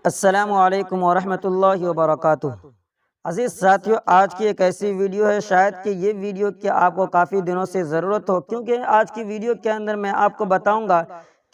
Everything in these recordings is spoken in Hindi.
अस्सलामुअलैकुम वरहमतुल्लाहि वबरकातुह। अज़ीज़ साथियों, आज की एक ऐसी वीडियो है, शायद कि ये वीडियो की आपको काफ़ी दिनों से ज़रूरत हो, क्योंकि आज की वीडियो के अंदर मैं आपको बताऊंगा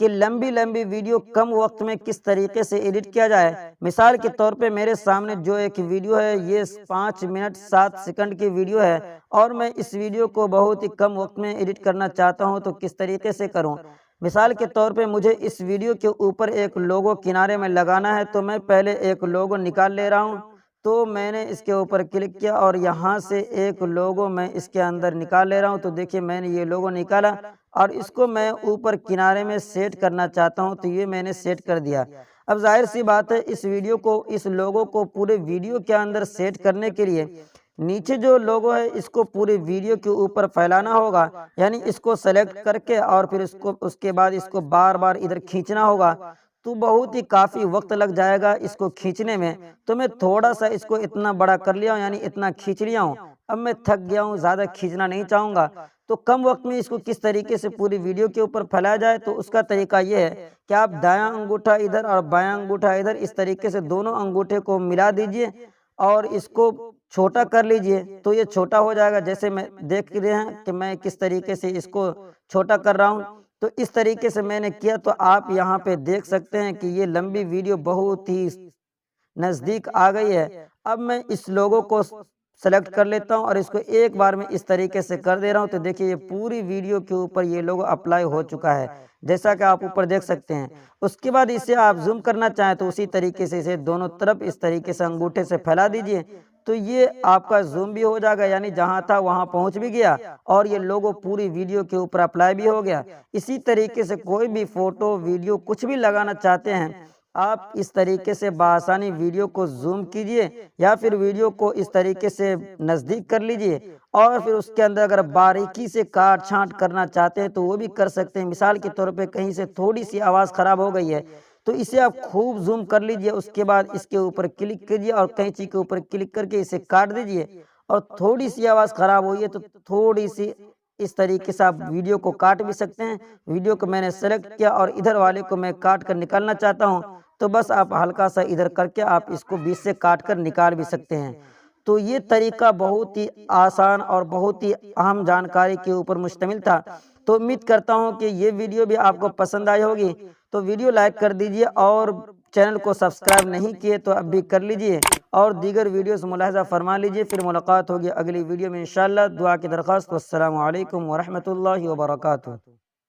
कि लंबी लंबी वीडियो कम वक्त में किस तरीके से एडिट किया जाए। मिसाल के तौर पे मेरे सामने जो एक वीडियो है, ये 5 मिनट 7 सेकंड की वीडियो है और मैं इस वीडियो को बहुत ही कम वक्त में एडिट करना चाहता हूँ, तो किस तरीके से करूँ। मिसाल के तौर पे मुझे इस वीडियो के ऊपर एक लोगो किनारे में लगाना है, तो मैं पहले एक लोगो निकाल ले रहा हूँ। तो मैंने इसके ऊपर क्लिक किया और यहाँ से एक लोगो मैं इसके अंदर निकाल ले रहा हूँ। तो देखिए, मैंने ये लोगो निकाला और इसको मैं ऊपर किनारे में सेट करना चाहता हूँ, तो ये मैंने सेट कर दिया। अब जाहिर सी बात है, इस वीडियो को, इस लोगो को पूरे वीडियो के अंदर सेट करने के लिए नीचे जो लोगो है इसको पूरे वीडियो के ऊपर फैलाना होगा, यानी इसको सेलेक्ट करके और फिर इसको उसके बाद इसको बार बार इधर खींचना होगा। तो बहुत ही काफ़ी वक्त लग जाएगा इसको खींचने में। तो मैं थोड़ा सा इसको इतना बड़ा कर लिया हूँ, यानी इतना खींच लिया हूँ। अब मैं थक गया हूँ, ज़्यादा खींचना नहीं चाहूँगा। तो कम वक्त में इसको किस तरीके से पूरी वीडियो के ऊपर फैलाया जाए, तो उसका तरीका ये है कि आप दायां अंगूठा इधर और बायां अंगूठा इधर, इस तरीके से दोनों अंगूठे को मिला दीजिए और इसको छोटा कर लीजिए। तो ये छोटा हो जाएगा, जैसे मैं देख रहे हैं कि मैं किस तरीके से इसको छोटा कर रहा हूँ। तो इस तरीके से मैंने किया, तो आप यहाँ पे देख सकते हैं कि ये लंबी वीडियो बहुत ही नज़दीक आ गई है। अब मैं इस लोगो को सेलेक्ट कर लेता हूँ और इसको एक बार में इस तरीके से कर दे रहा हूँ। तो देखिए, ये पूरी वीडियो के ऊपर ये लोगो अप्लाई हो चुका है, जैसा कि आप ऊपर देख सकते हैं। उसके बाद इसे आप जूम करना चाहें तो उसी तरीके से इसे दोनों तरफ इस तरीके से अंगूठे से फैला दीजिए, तो ये आपका जूम भी हो जाएगा, यानी जहां था वहां पहुंच भी गया और ये लोगो पूरी वीडियो के ऊपर अप्लाई भी हो गया। इसी तरीके से कोई भी फोटो, वीडियो कुछ भी लगाना चाहते हैं, आप इस तरीके से बआसानी वीडियो को जूम कीजिए या फिर वीडियो को इस तरीके से नज़दीक कर लीजिए और फिर उसके अंदर अगर बारीकी से काट छांट करना चाहते हैं तो वो भी कर सकते हैं। मिसाल के तौर पे कहीं से थोड़ी सी आवाज़ ख़राब हो गई है, तो इसे आप खूब जूम कर लीजिए। उसके बाद इसके ऊपर क्लिक कीजिए और कैंची के ऊपर क्लिक करके इसे काट दीजिए। और थोड़ी सी आवाज़ ख़राब हुई है तो थोड़ी सी इस तरीके से आप वीडियो को काट भी सकते हैं। वीडियो को मैंने सेलेक्ट किया और इधर वाले को मैं काट कर निकालना चाहता हूँ, तो बस आप हल्का सा इधर करके आप इसको बीच से काट कर निकाल भी सकते हैं। तो ये तरीका बहुत ही आसान और बहुत ही अहम जानकारी के ऊपर मुश्तमिल था। तो उम्मीद करता हूँ कि ये वीडियो भी आपको पसंद आई होगी। तो वीडियो लाइक कर दीजिए और चैनल को सब्सक्राइब नहीं किए तो अब भी कर लीजिए और दीगर वीडियोस मुलाहिज़ा फरमा लीजिए। फिर मुलाकात होगी अगली वीडियो में इंशाअल्लाह। दुआ की दरख्वास्त। वस्सलामु अलैकुम वरहमतुल्लाहि वबरकातुहू।